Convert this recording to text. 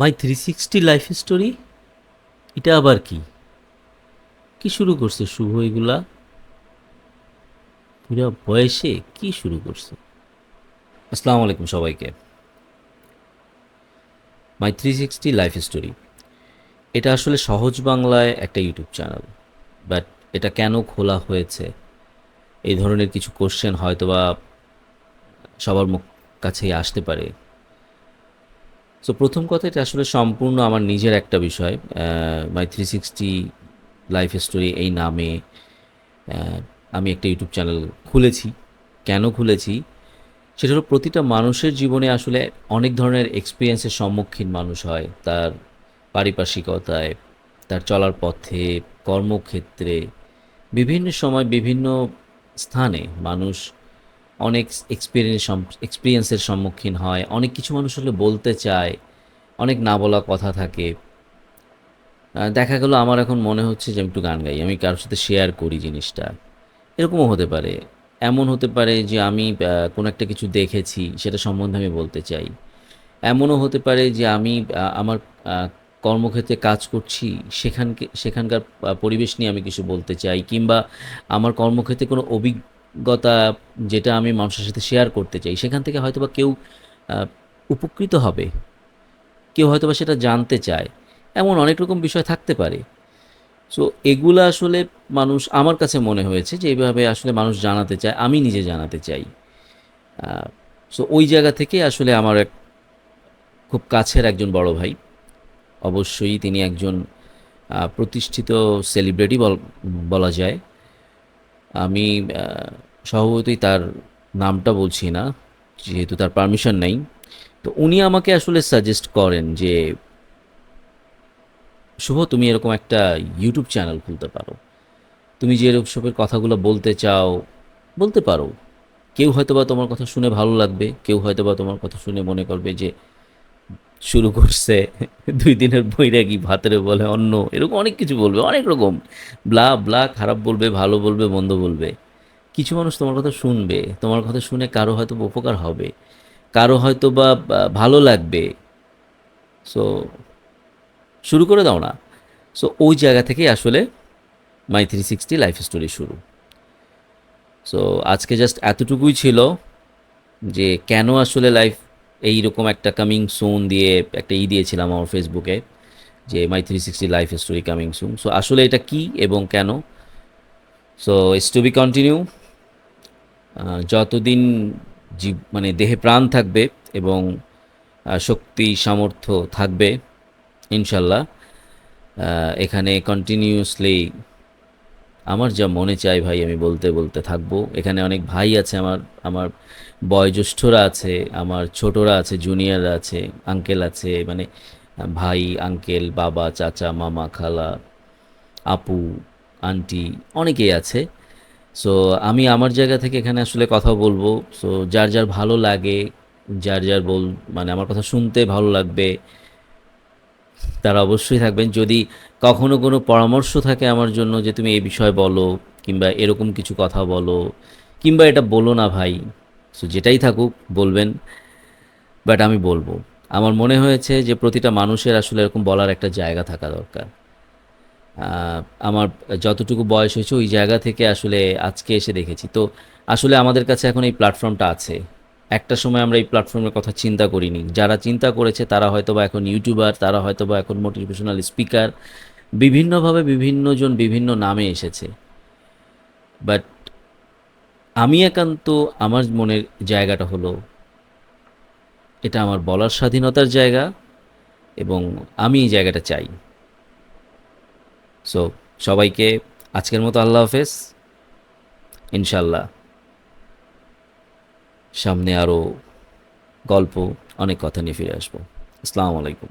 মাই 360 life story, এটা আবার কি? কি শুরু করছে শুভ এগুলা? পুরা বয়সে কি শুরু করছে? আসসালামু আলাইকুম সবাইকে। মাই 360 লাইফ স্টোরি, এটা আসলে সহজ বাংলায় একটা ইউটিউব চ্যানেল। বাট এটা কেন খোলা হয়েছে, এই ধরনের কিছু কোশ্চেন হয়তোবা সবার মুখ কাছেই আসতে পারে। সো প্রথম কথা, এটা আসলে সম্পূর্ণ আমার নিজের একটা বিষয়। মাই 360 লাইফ স্টোরি এই নামে আহ, আমি একটা ইউটিউব চ্যানেল খুলেছি। কেন খুলেছি সেটা হলো, প্রতিটা মানুষের জীবনে আসলে অনেক ধরনের এক্সপিরিয়েন্সের সম্মুখীন মানুষ হয়। তার পারিপার্শ্বিকতায়, তার চলার পথে, কর্মক্ষেত্রে, বিভিন্ন সময় বিভিন্ন স্থানে মানুষ অনেক এক্সপিরিয়েন্সের সম্মুখীন হয়। অনেক কিছু মানুষ আসলে বলতে চায়, অনেক না বলা কথা থাকে। দেখা গেল আমার এখন মনে হচ্ছে যে আমি একটু গান গাই, আমি কারোর সাথে শেয়ার করি জিনিসটা। এরকমও হতে পারে। এমন হতে পারে যে আমি কোনো একটা কিছু দেখেছি, সেটা সম্বন্ধে আমি বলতে চাই। এমনও হতে পারে যে আমি আমার আ কর্মক্ষেত্রে কাজ করছি, সেখানকার পরিবেশ নিয়ে আমি কিছু বলতে চাই, কিংবা আমার কর্মক্ষেত্রে কোনো অভিজ্ঞতা যেটা আমি মানুষের সাথে শেয়ার করতে চাই, সেখান থেকে হয়তোবা কেউ আ উপকৃত হবে, কেউ হয়তোবা সেটা জানতে চায়। এমন অনেক রকম বিষয় থাকতে পারে। সো এগুলা আসলে মানুষ, আমার কাছে মনে হয়েছে যে এইভাবে আসলে মানুষ জানাতে চায়, আমি নিজে জানাতে চাই। আ সো ওই জায়গা থেকে আসলে আমার এক খুব কাছের একজন বড় ভাই, অবশ্যই তিনি একজন প্রতিষ্ঠিত সেলিব্রিটি বলা যায়। আমি আ স্বভাবতই তার নামটা বলছি না, যেহেতু তার পারমিশন নেই। তো উনি আমাকে আসলে সাজেস্ট করেন যে, "শুভ, তুমি এরকম একটা ইউটিউব চ্যানেল খুলতে পারো। তুমি যে এসবের কথাগুলো বলতে চাও, বলতে পারো। কেউ হয়তোবা তোমার কথা শুনে ভালো লাগবে, কেউ হয়তোবা তোমার কথা শুনে মনে করবে যে শুরু করছে ২ দিনের বৈরাগী, ভাতেরে বলে অন্ন, এরকম অনেক কিছু বলবে, অনেক রকম ব্লা, ব্লা, খারাপ বলবে, ভালো বলবে, মন্দ বলবে। কিছু মানুষ তোমার কথা শুনবে, তোমার কথা শুনে কারো হয়তোবা উপকার হবে, কারো হয়তোবা ভালো লাগবে। সো শুরু করে দাও না।" সো ওই জায়গা থেকেই আসলে মাই 360 লাইফ স্টোরি শুরু। সো আজকে জাস্ট এতটুকুই ছিল যে কেন আসলে এইরকম একটা কামিং সুন দিয়ে একটা দিয়েছিলাম আমার ফেসবুকে, যে my 360 life story coming soon. So আসলে এটা কি এবং কেন, so it's to be continue. যতদিন মানে দেহে প্রাণ থাকবে এবং শক্তি সামর্থ্য থাকবে, ইনশাল্লাহ এখানে কন্টিনিউয়াসলি আমার যা মনে চায় ভাই, আমি বলতে বলতে থাকবো। এখানে অনেক ভাই আছে আমার, আমার বয়োজ্যেষ্ঠরা আছে, আমার ছোটরা আছে, জুনিয়ররা আছে, আঙ্কেল আছে, মানে ভাই, আঙ্কেল, বাবা, চাচা, মামা, খালা, আপু, আন্টি, অনেকেই আছে। সো আমি আমার জায়গা থেকে এখানে আসলে কথা বলবো। সো যার যার ভালো লাগে, যার যার মানে আমার কথা শুনতে ভালো লাগবে, তারা অবশ্যই থাকবেন। যদি কখনো কোনো পরামর্শ থাকে আমার জন্য, যে তুমি এই বিষয়ে বলো, কিংবা এরকম কিছু কথা বলো, কিংবা এটা বলো না ভাই, সো যেটাই থাকুক বলবেন। বাট আমি বলবো, আমার মনে হয়েছে যে প্রতিটা মানুষের আসলে এরকম বলার একটা জায়গা থাকা দরকার। আহ, আমার যতটুকু বয়স হয়েছে ওই জায়গা থেকে আসলে আজকে এসে দেখেছি। তো আসলে আমাদের কাছে এখন এই প্ল্যাটফর্মটা আছে। একটা সময় আমরা এই প্ল্যাটফর্মের কথা চিন্তা করিনি। যারা চিন্তা করেছে তারা হয়তোবা এখন ইউটিউবার, তারা হয়তোবা এখন মোটিভেশনাল স্পিকার, বিভিন্নভাবে বিভিন্নজন বিভিন্ন নামে এসেছে। বাট আমি একান্ত, আমার মনের জায়গাটা হলো, এটা আমার বলার স্বাধীনতার জায়গা, এবং আমি এই জায়গাটা চাই। সো সবাইকে আজকের মতো আল্লাহ হাফেজ। ইনশাল্লাহ সামনে আরও গল্প, অনেক কথা নিয়ে ফিরে আসবো। আসসালামু আলাইকুম।